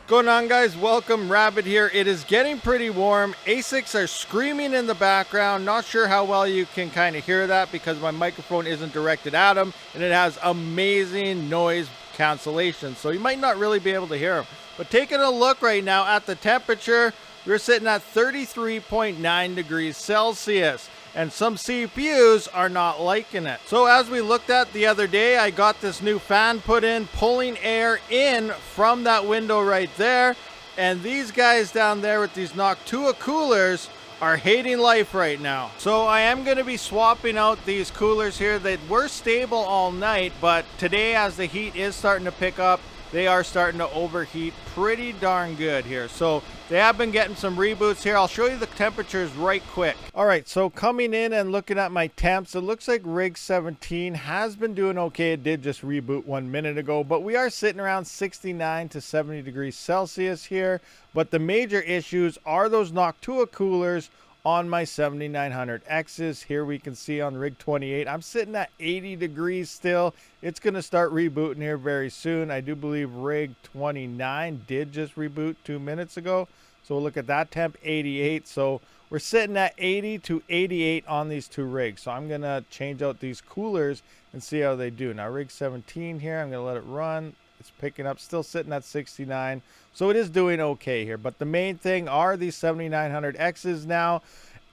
Going on, guys? Welcome. Rabid here. It is getting pretty warm. ASICs are screaming in the background. Not sure how well you can kind of hear that because my microphone isn't directed at them, and it has amazing noise cancellation, so you might not really be able to hear them. But taking a look right now at the temperature, we're sitting at 33.9 degrees Celsius. And some CPUs are not liking it. So as we looked at the other day, I got this new fan put in, pulling air in from that window right there. And these guys down there with these Noctua coolers are hating life right now. So I am going to be swapping out these coolers here. They were stable all night, but today as the heat is starting to pick up, they are starting to overheat pretty darn good here. So they have been getting some reboots here. I'll show you the temperatures right quick. All right, so coming in and looking at my temps, it looks like Rig 17 has been doing okay. It did just reboot 1 minute ago, but we are sitting around 69 to 70 degrees Celsius here. But the major issues are those Noctua coolers on my 7900Xs. Here we can see on Rig 28, I'm sitting at 80 degrees still. It's going to start rebooting here very soon. I do believe Rig 29 did just reboot 2 minutes ago. So we'll look at that temp, 88. So we're sitting at 80 to 88 on these two rigs. So I'm going to change out these coolers and see how they do. Now Rig 17 here, I'm going to let it run. It's picking up, still sitting at 69. So it is doing okay here. But the main thing are these 7900Xs now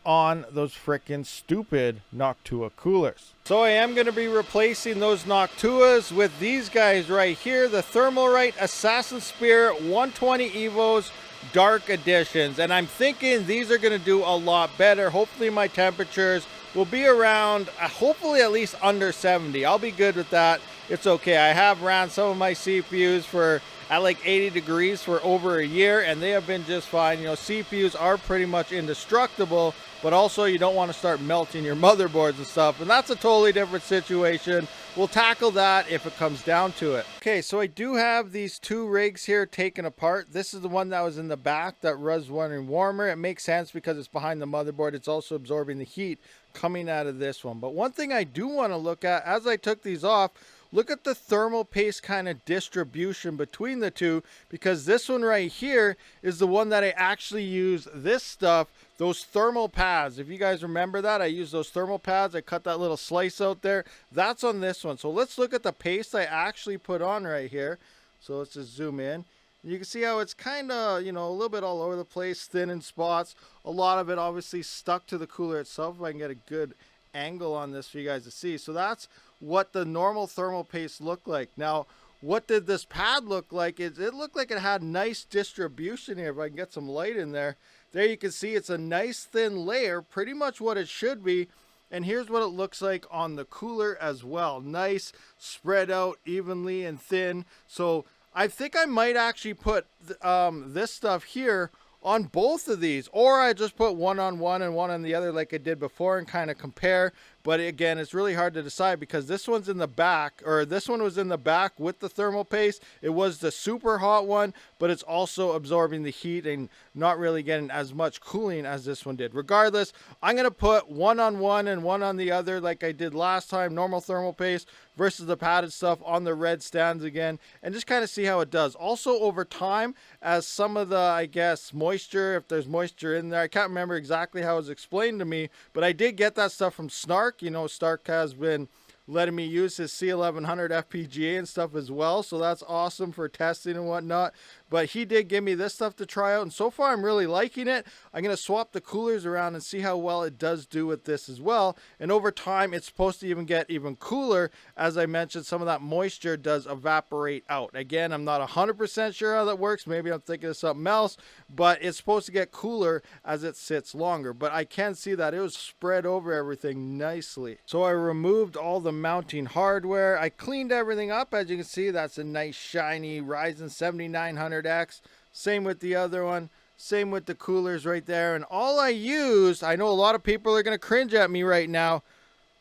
on those frickin' stupid Noctua coolers. So I am going to be replacing those Noctuas with these guys right here, the Thermalright Assassin Spear 120 Evos Dark Editions. And I'm thinking these are going to do a lot better. Hopefully my temperatures will be around, hopefully at least under 70. I'll be good with that. It's okay. I have ran some of my CPUs at like 80 degrees for over a year, and they have been just fine. You know, CPUs are pretty much indestructible, but also you don't want to start melting your motherboards and stuff, and that's a totally different situation. We'll tackle that if it comes down to it. Okay, so I do have these two rigs here taken apart. This is the one that was in the back that was running warmer. It makes sense because it's behind the motherboard. It's also absorbing the heat coming out of this one. But one thing I do want to look at as I took these off, look at the thermal paste kind of distribution between the two, because this one right here is the one that I actually use this stuff, those thermal pads. If you guys remember that, I use those thermal pads. I cut that little slice out there. That's on this one. So let's look at the paste I actually put on right here. So let's just zoom in. You can see how it's kind of, you know, a little bit all over the place, thin in spots. A lot of it obviously stuck to the cooler itself. If I can get a good angle on this for you guys to see. So that's what the normal thermal paste looked like. Now, what did this pad look like? It looked like it had nice distribution here. If I can get some light in there. There you can see it's a nice thin layer, pretty much what it should be. And here's what it looks like on the cooler as well. Nice, spread out evenly and thin. So I think I might actually put this stuff here on both of these, or I just put one on one and one on the other like I did before and kind of compare. But again, it's really hard to decide because this one's in the back, or this one was in the back with the thermal paste. It was the super hot one, but it's also absorbing the heat and not really getting as much cooling as this one did. Regardless, I'm going to put one on one and one on the other like I did last time, normal thermal paste versus the padded stuff on the red stands again, and just kind of see how it does. Also over time, as some of the, I guess, moisture, if there's moisture in there, I can't remember exactly how it was explained to me, but I did get that stuff from Snark. You know, Stark has been letting me use his C1100 FPGA and stuff as well, so that's awesome for testing and whatnot. But he did give me this stuff to try out, and so far I'm really liking it. I'm going to swap the coolers around and see how well it does do with this as well. And over time, it's supposed to even get even cooler. As I mentioned, some of that moisture does evaporate out. Again, I'm not 100% sure how that works. Maybe I'm thinking of something else, but it's supposed to get cooler as it sits longer. But I can see that it was spread over everything nicely. So I removed all the mounting hardware. I cleaned everything up. As you can see, that's a nice shiny Ryzen 7900X. Same with the other one. Same with the coolers right there. And all I used, I know a lot of people are going to cringe at me right now,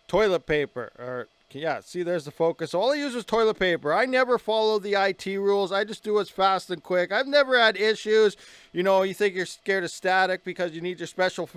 toilet paper. Or yeah, see, there's the focus. All I use was toilet paper. I never follow the IT rules. I just do what's fast and quick. I've never had issues. You know, you think you're scared of static because you need your special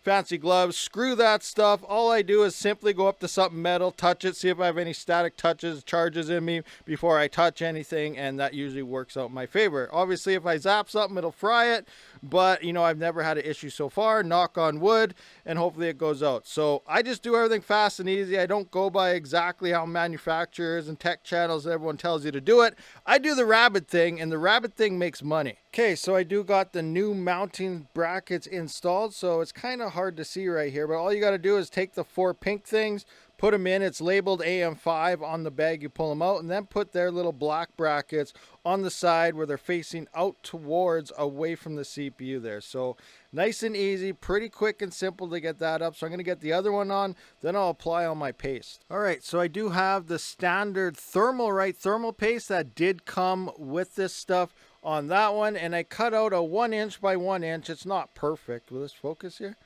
fancy gloves, screw that stuff. All I do is simply go up to something metal, touch it, see if I have any static charges in me before I touch anything, and that usually works out in my favor. Obviously, if I zap something, it'll fry it, but you know, I've never had an issue so far, knock on wood, and hopefully it goes out. So I just do everything fast and easy. I don't go by exactly how manufacturers and tech channels and everyone tells you to do it. I do the Rabid thing, and the Rabid thing makes money. Okay, so I do got the new mounting brackets installed, so it's kind of hard to see right here, but all you got to do is take the 4 pink things, put them in. It's labeled AM5 on the bag. You pull them out, and then put their little black brackets on the side where they're facing out towards, away from the CPU there. So nice and easy, pretty quick and simple to get that up. So I'm going to get the other one on, then I'll apply all my paste. All right, so I do have the standard Thermalright thermal paste that did come with this stuff on that one, and I cut out a 1 inch by 1 inch. It's not perfect. Will this focus here?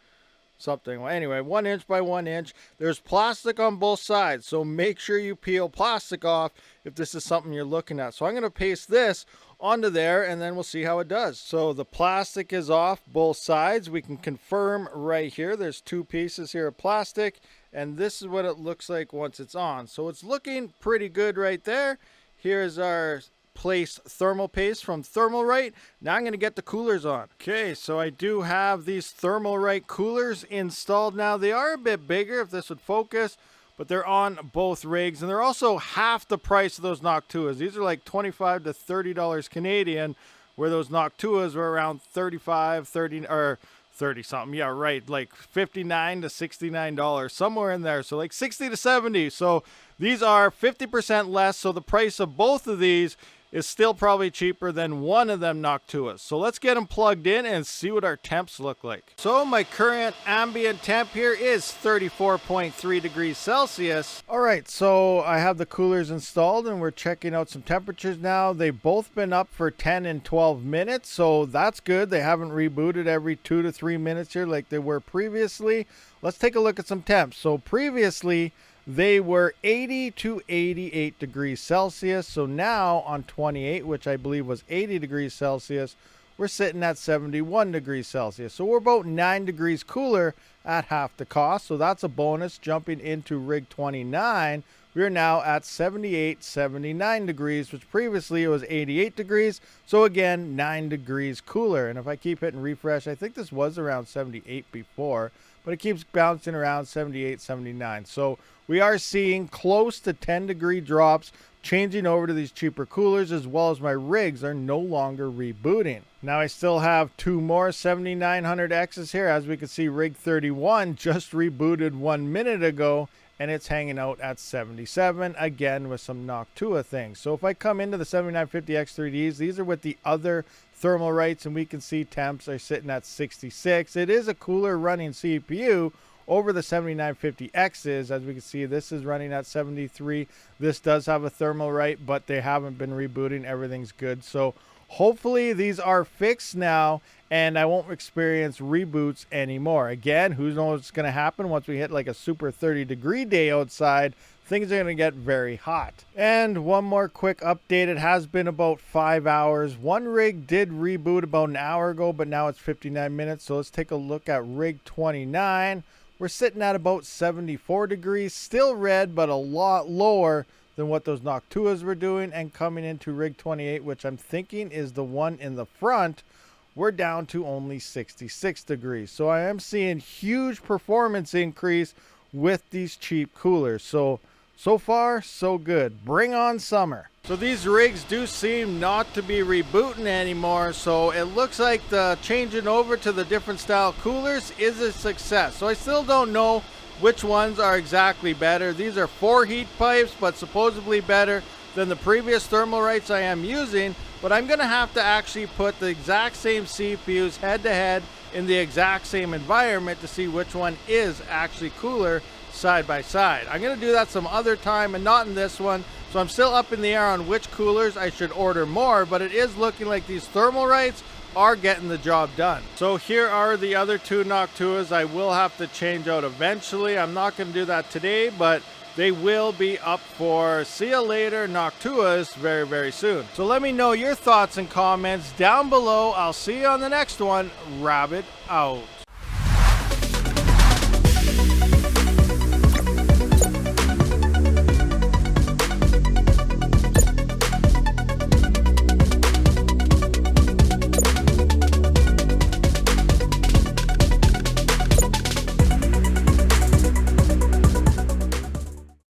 Something. Well, anyway, 1 inch by 1 inch. There's plastic on both sides, so make sure you peel plastic off if this is something you're looking at. So I'm going to paste this onto there, and then we'll see how it does. So the plastic is off both sides. We can confirm right here. There's 2 pieces here of plastic, and this is what it looks like once it's on. So it's looking pretty good right there. Here's our placed thermal paste from Thermalright. Now I'm going to get the coolers on. Okay, so I do have these Thermalright coolers installed now. They are a bit bigger, if this would focus, but they're on both rigs, and they're also half the price of those Noctuas. These are like $25 to $30 Canadian, where those Noctuas were around 35, 30, or 30 something. Yeah, right. Like $59 to $69, somewhere in there. So like 60 to 70. So these are 50% less. So the price of both of these is still probably cheaper than one of them Noctuas. So let's get them plugged in and see what our temps look like. So my current ambient temp here is 34.3 degrees Celsius. All right, so I have the coolers installed and we're checking out some temperatures now. They've both been up for 10 and 12 minutes, so that's good. They haven't rebooted every 2 to 3 minutes here like they were previously. Let's take a look at some temps. So previously, they were 80 to 88 degrees Celsius. So now on 28, which I believe was 80 degrees Celsius, we're sitting at 71 degrees Celsius. So we're about 9 degrees cooler at half the cost. So that's a bonus. Jumping into rig 29, we're now at 78, 79 degrees, which previously it was 88 degrees. So again, 9 degrees cooler. And if I keep hitting refresh, I think this was around 78 before, but it keeps bouncing around 78, 79. So we are seeing close to 10-degree drops changing over to these cheaper coolers, as well as my rigs are no longer rebooting. Now I still have 2 more 7900Xs here. As we can see, rig 31 just rebooted 1 minute ago, and it's hanging out at 77, again with some Noctua things. So if I come into the 7950X3Ds, these are with the other Thermalrights, and we can see temps are sitting at 66. It is a cooler running CPU over the 7950Xs. As we can see, this is running at 73. This does have a Thermalright, but they haven't been rebooting. Everything's good. So hopefully these are fixed now, and I won't experience reboots anymore. Again, who knows what's going to happen once we hit like a super 30-degree day outside. Things are going to get very hot. And one more quick update. It has been about 5 hours. One rig did reboot about an hour ago, but now it's 59 minutes. So let's take a look at rig 29. We're sitting at about 74 degrees, still red, but a lot lower than what those Noctuas were doing. And coming into rig 28, which I'm thinking is the one in the front, we're down to only 66 degrees. So I am seeing huge performance increase with these cheap coolers. So far, so good. Bring on summer. So these rigs do seem not to be rebooting anymore, so it looks like the changing over to the different style coolers is a success. So I still don't know which ones are exactly better. These are 4 heat pipes, but supposedly better than the previous Thermalrights I am using, but I'm gonna have to actually put the exact same CPUs head to head in the exact same environment to see which one is actually cooler side by side. I'm going to do that some other time and not in this one. So I'm still up in the air on which coolers I should order more, but it is looking like these Thermalrights are getting the job done. So here are the other 2 Noctuas I will have to change out eventually. I'm not going to do that today, but they will be up for see you later Noctuas very, very soon. So let me know your thoughts and comments down below. I'll see you on the next one. Rabid out.